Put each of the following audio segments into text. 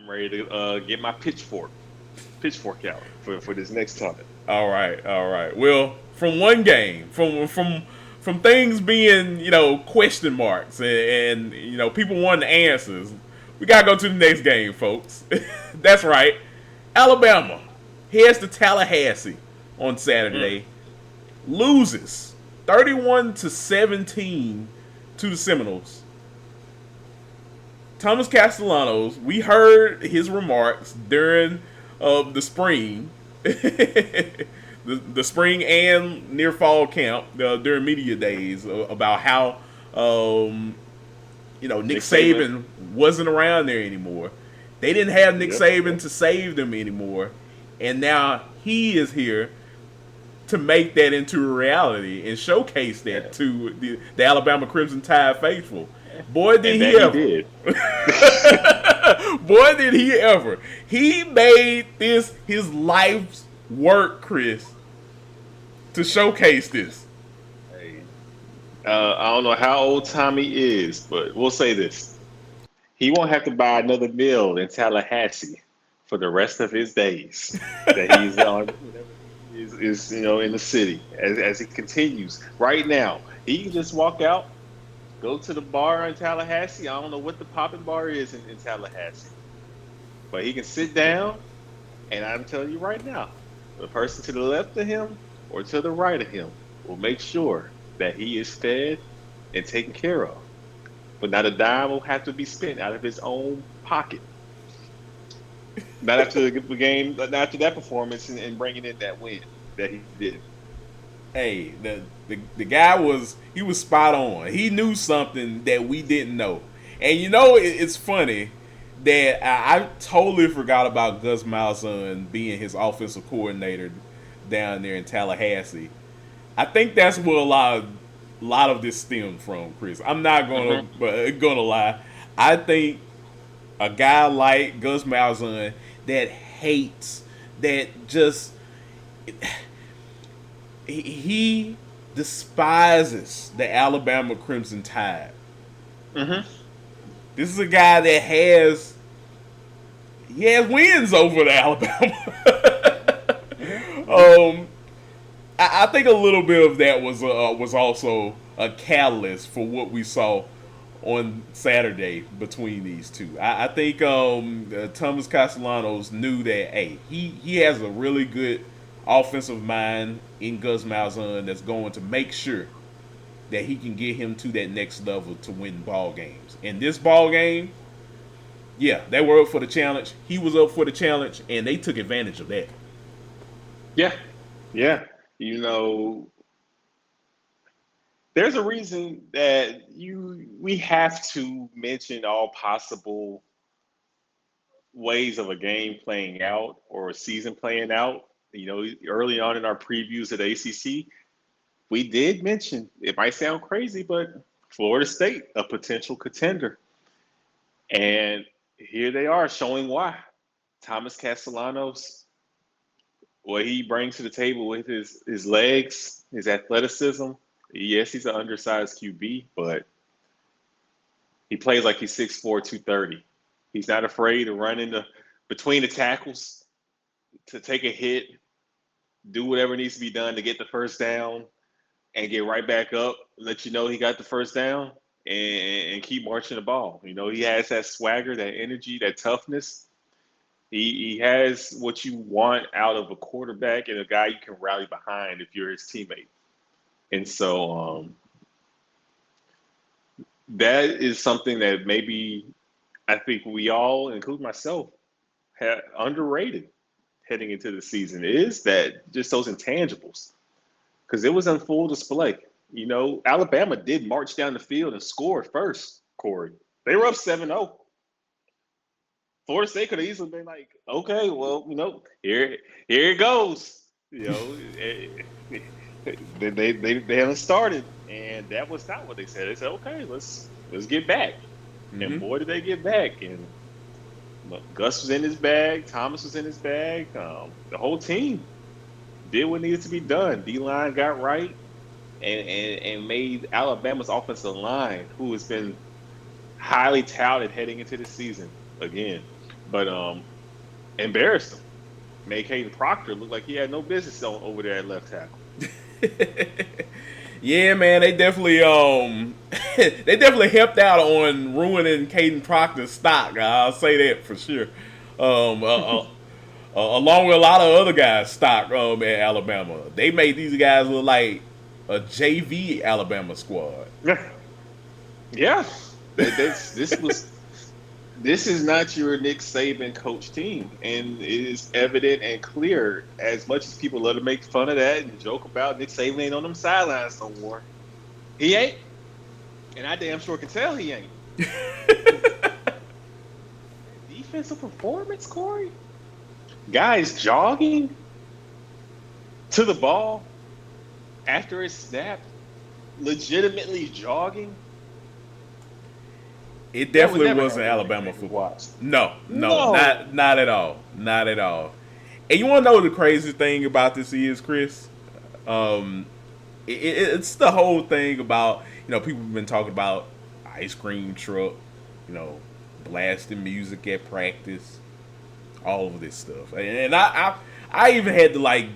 I'm ready to get my pitchfork out for this next topic. All right, all right. Well, from one game, from things being question marks and people wanting answers, we gotta go to the next game, folks. That's right. Alabama heads to Tallahassee on Mm. Saturday, loses 31-17 to the Seminoles. Thomas Castellanos, we heard his remarks during the spring, the spring and near fall camp during media days about how Nick Nick Saban. Saban wasn't around there anymore. They didn't have Nick Yep. Saban to save them anymore, and now he is here to make that into a reality and showcase that Yeah. to the Alabama Crimson Tide faithful. Boy, did And he that he ever! did. Boy, did he ever! He made this his life's work, Chris, to showcase this. Hey, I don't know how old Tommy is, but we'll say this: he won't have to buy another meal in Tallahassee for the rest of his days that he's on whatever is in the city as he continues. Right now, he can just walk out, go to the bar in Tallahassee. I don't know what the popping bar is in Tallahassee, but he can sit down, and I'm telling you right now, the person to the left of him or to the right of him will make sure that he is fed and taken care of. But not a dime will have to be spent out of his own pocket. Not after the game, not after that performance and bringing in that win that he did. Hey, the guy was spot on. He knew something that we didn't know, and it's funny that I totally forgot about Gus Malzahn being his offensive coordinator down there in Tallahassee. I think that's where a lot of this stemmed from, Chris. I'm not Hmm. gonna lie. I think a guy like Gus Malzahn that hates that just he despises the Alabama Crimson Tide. Hmm. This is a guy that has wins over the Alabama. Hmm. Hmm. um, I think a little bit of that was also a catalyst for what we saw on Saturday between these two. I think Thomas Castellanos knew that he has a really good offensive mind in Gus Malzahn that's going to make sure that he can get him to that next level to win ball games. In this ball game, yeah, they were up for the challenge. He was up for the challenge, and they took advantage of that. Yeah, yeah. You know, there's a reason that we have to mention all possible ways of a game playing out or a season playing out. Early on in our previews at ACC, we did mention it might sound crazy, but Florida State, a potential contender. And here they are showing why. Thomas Castellanos, what he brings to the table with his legs, his athleticism. Yes, he's an undersized QB, but he plays like he's 6'4", 230. He's not afraid to run into between the tackles to take a hit, do whatever needs to be done to get the first down, and get right back up, let you know he got the first down, and keep marching the ball. He has that swagger, that energy, that toughness. He has what you want out of a quarterback and a guy you can rally behind if you're his teammate. And so that is something that maybe I think we all, including myself, have underrated heading into the season is that just those intangibles because it was on full display. Alabama did march down the field and score first, Kory. They were up 7-0. Florida State could have easily been like, okay, well, here it goes. They haven't started, and that was not what they said. They said, okay, let's get back, and Mm-hmm. boy, did they get back! And look, Gus was in his bag, Thomas was in his bag, the whole team did what needed to be done. D line got right, and made Alabama's offensive line, who has been highly touted heading into the season again. but embarrassed him. Made Caden Proctor look like he had no business on over there at left tackle. Yeah, man, they definitely they definitely helped out on ruining Caden Proctor's stock. I'll say that for sure. Along with a lot of other guys' stock at Alabama, they made these guys look like a JV Alabama squad. Yeah, yeah. This is not your Nick Saban coach team, and it is evident and clear. As much as people love to make fun of that and joke about Nick Saban ain't on them sidelines no more, he ain't, and I damn sure can tell he ain't. Defensive performance, Kory. Guys jogging to the ball after it's snapped, legitimately jogging. It definitely wasn't Alabama football. No, not at all. Not at all. And you want to know the craziest thing about this is, Chris? It's the whole thing about, people have been talking about ice cream truck, blasting music at practice, all of this stuff. And I even had to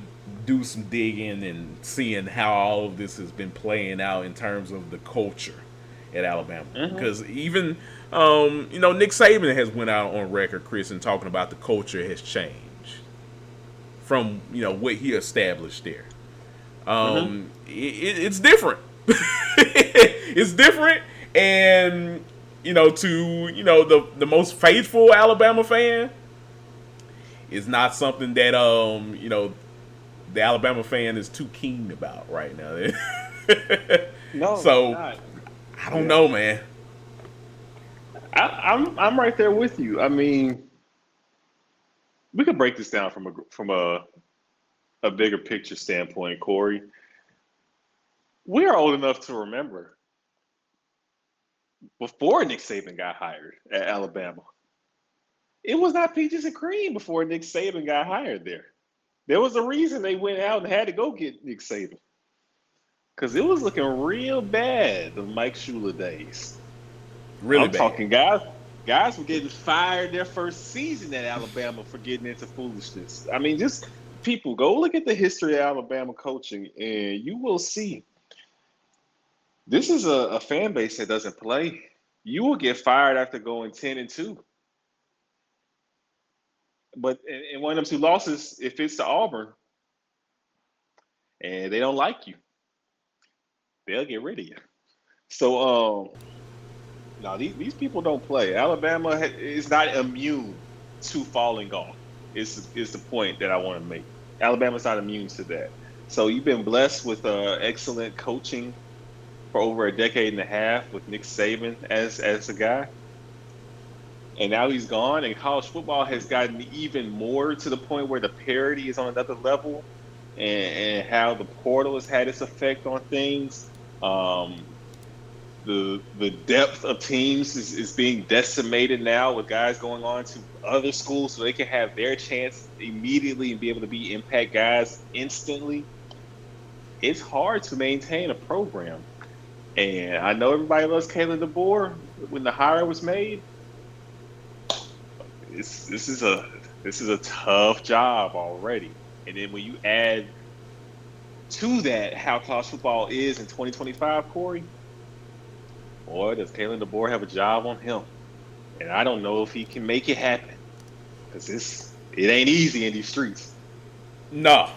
do some digging and seeing how all of this has been playing out in terms of the culture at Alabama. Because even Nick Saban has went out on record, Chris, and talking about the culture has changed from what he established there. It's different. It's different, and to the most faithful Alabama fan, it's not something that the Alabama fan is too keen about right now. No, so not. I don't know, man. I'm right there with you. I mean, we could break this down from a bigger picture standpoint, Kory. We are old enough to remember before Nick Saban got hired at Alabama. It was not peaches and cream before Nick Saban got hired there. There was a reason they went out and had to go get Nick Saban. Because it was looking real bad the Mike Shula days. Really I'm bad. talking guys were getting fired their first season at Alabama for getting into foolishness. I mean, just people, go look at the history of Alabama coaching and you will see this is a fan base that doesn't play. You will get fired after going 10-2. But in one of them two losses, if it's to Auburn and they don't like you, they'll get rid of you. So, no, these people don't play. Alabama is not immune to falling off. Is the point that I want to make. Alabama's not immune to that. So you've been blessed with excellent coaching for over a decade and a half with Nick Saban as a guy. And now he's gone, and college football has gotten even more to the point where the parity is on another level, and how the portal has had its effect on things. The depth of teams is being decimated now with guys going on to other schools so they can have their chance immediately and be able to be impact guys instantly. It's hard to maintain a program. And I know everybody loves Kalen DeBoer when the hire was made. This is a tough job already. And then when you add to that how college football is in 2025, Kory, boy, does Kalen DeBoer have a job on him. And I don't know if he can make it happen. Because it ain't easy in these streets. No.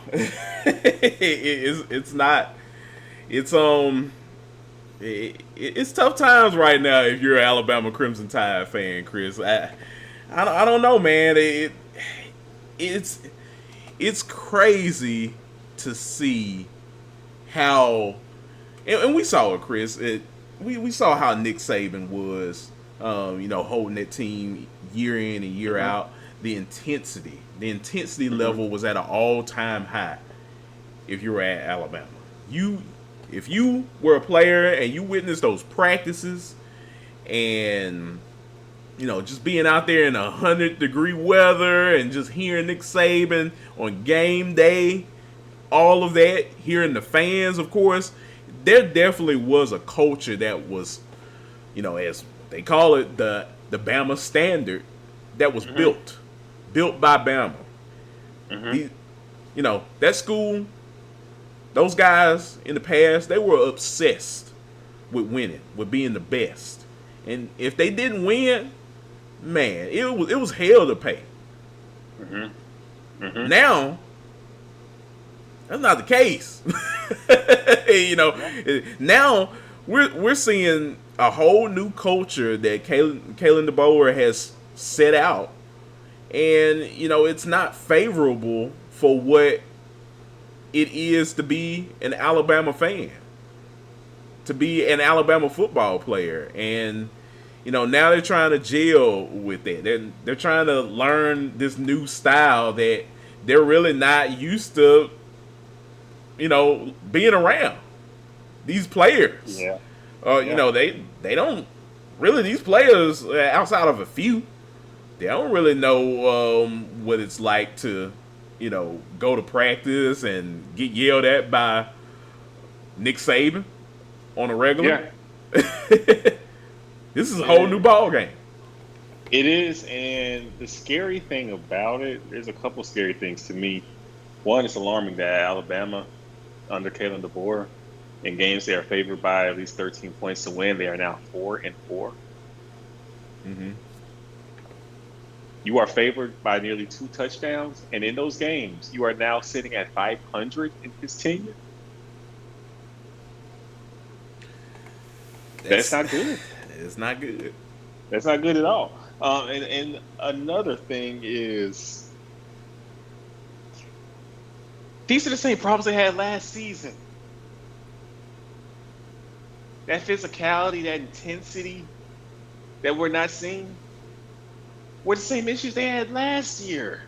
It's not. It's tough times right now if you're an Alabama Crimson Tide fan, Chris. I don't know, man. It's crazy to see how, and we saw it, Chris. We saw how Nick Saban was, holding that team year in and year out. The intensity level was at an all-time high. If you were at Alabama, if you were a player and you witnessed those practices, and just being out there in 100-degree weather and just hearing Nick Saban on game day, all of that, hearing the fans, of course, there definitely was a culture that was, as they call it, the Bama standard, that was Mm-hmm. built by Bama. Mm-hmm. The, that school, those guys in the past, they were obsessed with winning, with being the best. And if they didn't win, man, it was hell to pay. Mm-hmm. Mm-hmm. Now, that's not the case. Yeah. Now we're seeing a whole new culture that Kalen DeBoer has set out, and it's not favorable for what it is to be an Alabama fan, to be an Alabama football player, and now they're trying to gel with it. They're trying to learn this new style that they're really not used to, being around these players. Yeah. Yeah. They don't really, these players outside of a few, they don't really know what it's like to go to practice and get yelled at by Nick Saban on a regular. Yeah. This is a whole Yeah. new ball game. It is, and the scary thing about it, there's a couple scary things to me. One, it's alarming that Alabama, under Kalen DeBoer, in games they are favored by at least 13 points to win, they are now 4-4. Mm-hmm. You are favored by nearly 2 touchdowns, and in those games, you are now sitting at 500 in his tenure. That's That's not good. it's not good. That's not good at all. And another thing is, these are the same problems they had last season. That physicality, that intensity that we're not seeing, were the same issues they had last year.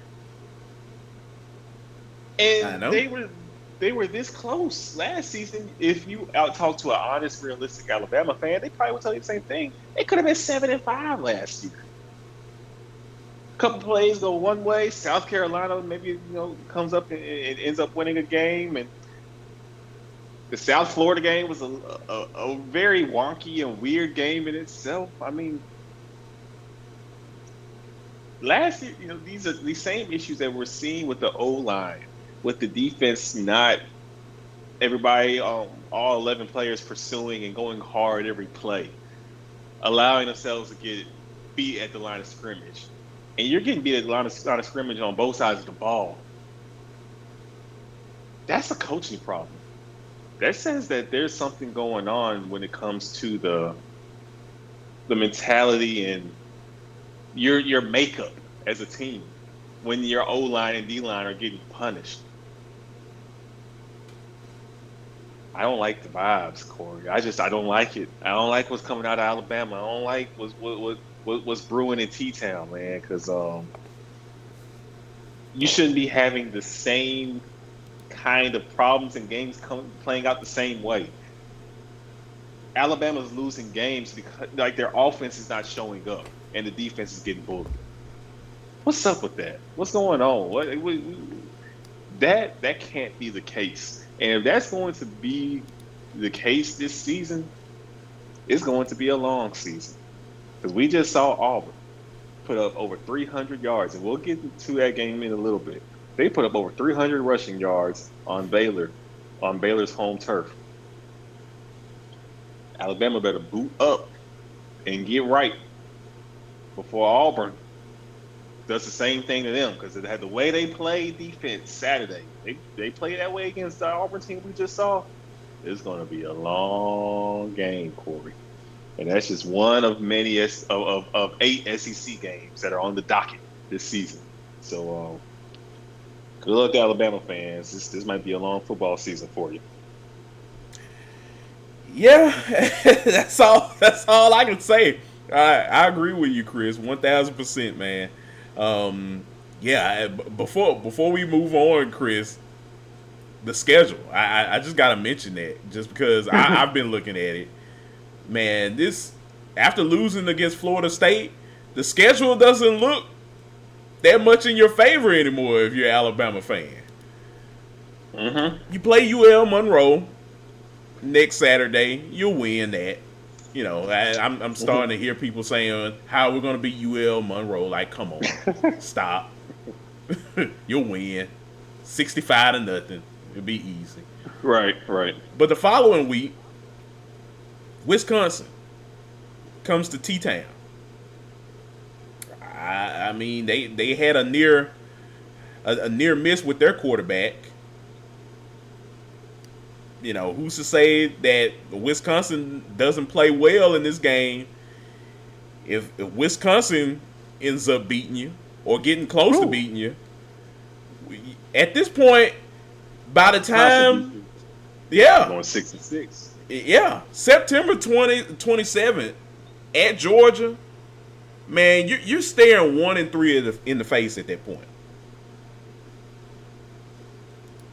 I And know. they were this close last season. If you out talk to an honest, realistic Alabama fan, they probably would tell you the same thing. They could have been 7-5 last year. A couple plays go one way. South Carolina maybe comes up and ends up winning a game, and the South Florida game was a very wonky and weird game in itself. I mean, last year, these are these same issues that we're seeing with the O line, with the defense not everybody, all 11 players pursuing and going hard every play, allowing themselves to get beat at the line of scrimmage. And you're getting beat at the line of scrimmage on both sides of the ball. That's a coaching problem. That says that there's something going on when it comes to the mentality and your makeup as a team when your O line and D line are getting punished. I don't like the vibes, Kory. I don't like it. I don't like what's coming out of Alabama. I don't like what's brewing in T-Town, man. Because you shouldn't be having the same kind of problems and games playing out the same way. Alabama's losing games because like their offense is not showing up and the defense is getting bullied. What's up with that? What's going on? That can't be the case. And if that's going to be the case this season, it's going to be a long season. Because we just saw Auburn put up over 300 yards, and we'll get to that game in a little bit. They put up over 300 rushing yards on Baylor's home turf. Alabama better boot up and get right before Auburn does the same thing to them, because it had the way they played defense Saturday. They played that way against the Auburn team we just saw. It's going to be a long game, Kory. And that's just one of many of 8 SEC games that are on the docket this season. So good luck to Alabama fans. This might be a long football season for you. Yeah, that's all I can say. I agree with you, Chris, 1,000%, man. Yeah, before we move on, Chris, the schedule. I just gotta mention that just because I've been looking at it. Man, this after losing against Florida State, the schedule doesn't look that much in your favor anymore if you're an Alabama fan. Mm-hmm. You play UL Monroe next Saturday, you'll win that. I'm starting to hear people saying how we're going to beat UL Monroe. Like, come on, stop. You'll win 65-0. It'll be easy. Right, right. But the following week, Wisconsin comes to T-Town. I mean, they had a near miss with their quarterback. Who's to say that Wisconsin doesn't play well in this game? If Wisconsin ends up beating you or getting close to beating you, at this point, by the time, going 6-6, September 27th at Georgia, man, you're staring 1-3 in the face at that point.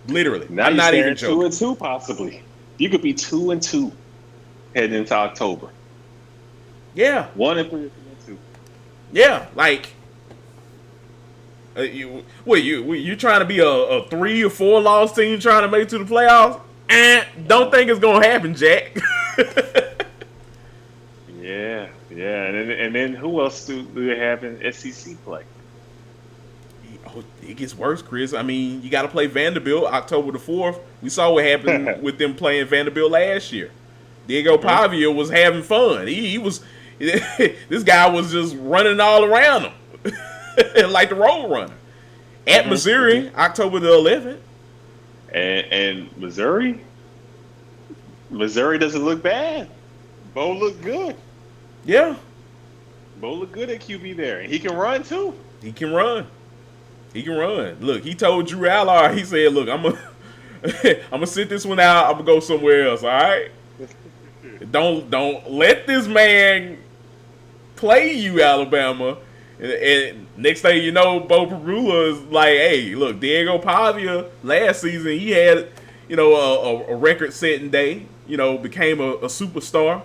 Literally, I'm not even joking. 2-2 possibly. You could be 2-2 heading into October. Yeah, 1-3 or 2-2. Yeah, like you trying to be a 3 or 4 loss team trying to make it to the playoffs? Don't think it's gonna happen, Jack. Yeah, and then who else do they have in SEC play? Oh, it gets worse, Chris. I mean, you got to play Vanderbilt October the 4th. We saw what happened with them playing Vanderbilt last year. Diego Pavia was having fun. He was this guy was just running all around him like the road runner. At Missouri, October the 11th. And Missouri doesn't look bad. Bo looked good. Yeah. Bo looked good at QB there. And he can run too. He can run. Look, he told Drew Allard, he said, look, I'm gonna sit this one out. I'm gonna go somewhere else, all right? Don't let this man play you, Alabama. And next thing you know, Bo Perula is like, hey, look, Diego Pavia last season, he had, a record-setting day, became a superstar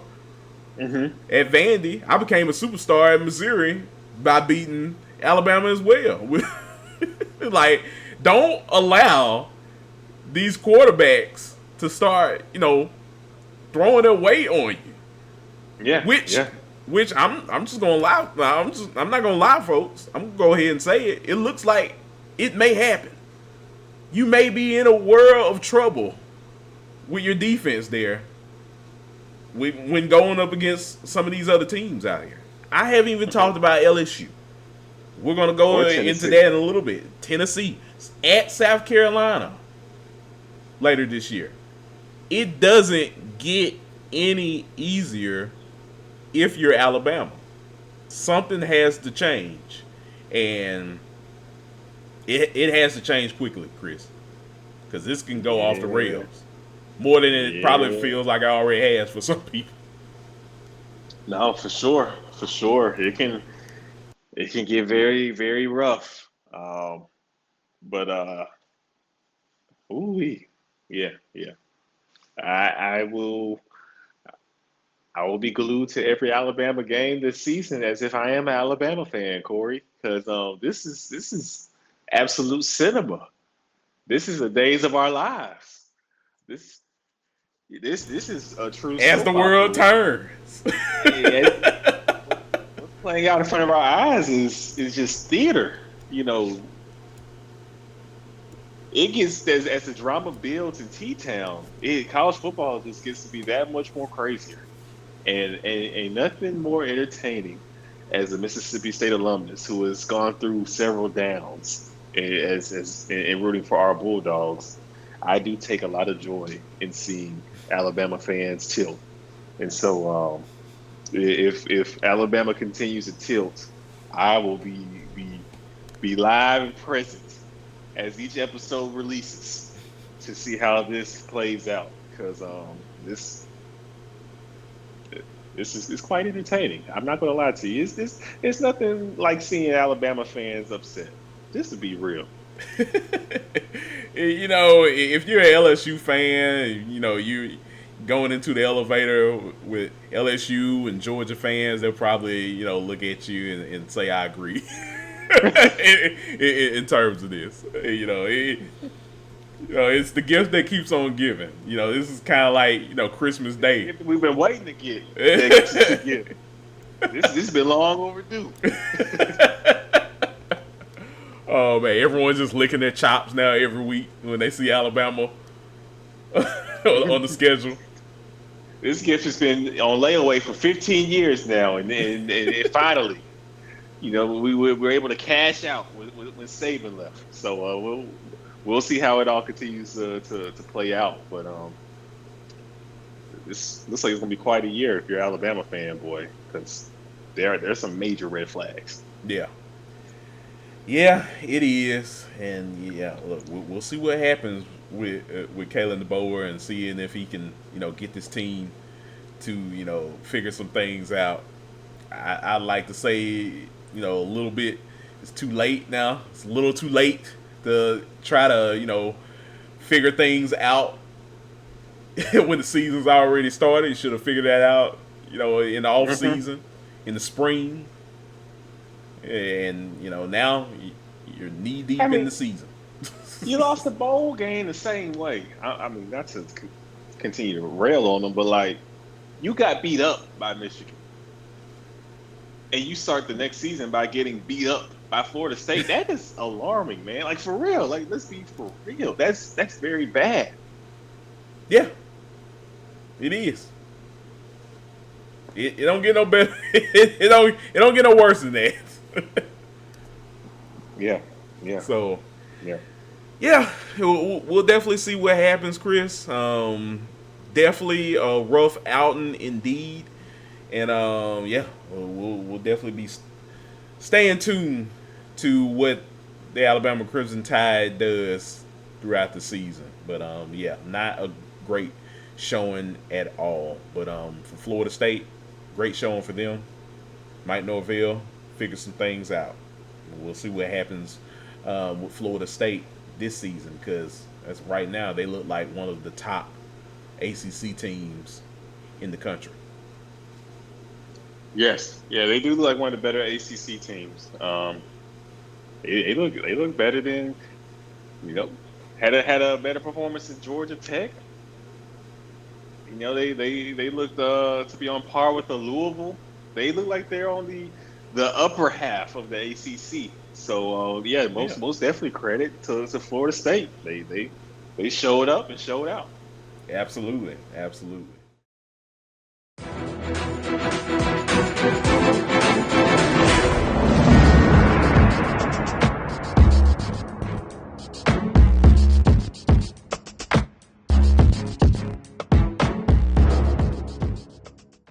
at Vandy. I became a superstar at Missouri by beating Alabama as well. Like, don't allow these quarterbacks to start, throwing their weight on you. Yeah. Which I'm just gonna lie. I'm not gonna lie, folks. I'm gonna go ahead and say it. It looks like it may happen. You may be in a world of trouble with your defense there when going up against some of these other teams out here. I haven't even talked about LSU. We're going to go into that in a little bit. Tennessee at South Carolina later this year. It doesn't get any easier if you're Alabama. Something has to change. And it has to change quickly, Chris. Because this can go off the rails. More than it probably feels like it already has for some people. No, for sure. For sure. It can get very, very rough. But yeah. I will be glued to every Alabama game this season as if I am an Alabama fan, Kory, because this is absolute cinema. This is the days of our lives. This is a true. As the world turns. What's playing out in front of our eyes is just theater. It gets as the drama builds in T-Town. College football just gets to be that much more crazier, and nothing more entertaining as a Mississippi State alumnus who has gone through several downs as in rooting for our Bulldogs. I do take a lot of joy in seeing Alabama fans tilt, and so if Alabama continues to tilt, I will be live and present as each episode releases to see how this plays out, because this is quite entertaining. I'm not going to lie to you. It's nothing like seeing Alabama fans upset. Just to be real. If you're an LSU fan, you going into the elevator with LSU and Georgia fans, they'll probably, look at you and say, I agree. in terms of this, It's the gift that keeps on giving. This is kind of like Christmas Day. We've been waiting to get. This has been long overdue. Oh man, everyone's just licking their chops now every week when they see Alabama on the schedule. This gift has been on layaway for 15 years now, and finally, we were able to cash out when Saban left. So we'll see how it all continues to play out. But this looks like it's gonna be quite a year if you're an Alabama fan, boy, because there's some major red flags. Yeah. Yeah, it is, and yeah, look, we'll see what happens with Kalen DeBoer and seeing if he can, get this team to, figure some things out. I'd like to say, a little bit. It's too late now. It's a little too late to try to, figure things out when the season's already started. You should have figured that out, in the off season, in the spring. And now you're knee deep in the season. You lost the bowl game the same way. I mean, not to continue to rail on them, but like you got beat up by Michigan, and you start the next season by getting beat up by Florida State. That is alarming, man. Like for real. Like let's be for real. That's very bad. Yeah, it is. It don't get no better. It don't get no worse than that. Yeah. So, yeah, we'll definitely see what happens, Chris. Definitely a rough outing indeed, and we'll definitely be staying tuned to what the Alabama Crimson Tide does throughout the season. But not a great showing at all. But for Florida State, great showing for them. Mike Norvell figure some things out. We'll see what happens with Florida State this season, because as right now they look like one of the top ACC teams in the country. Yes, yeah, they do look like one of the better ACC teams. They look better than had a better performance than Georgia Tech. They looked to be on par with the Louisville. They look like they're on the upper half of the ACC. So most definitely credit to Florida State. They showed up and showed out. Absolutely.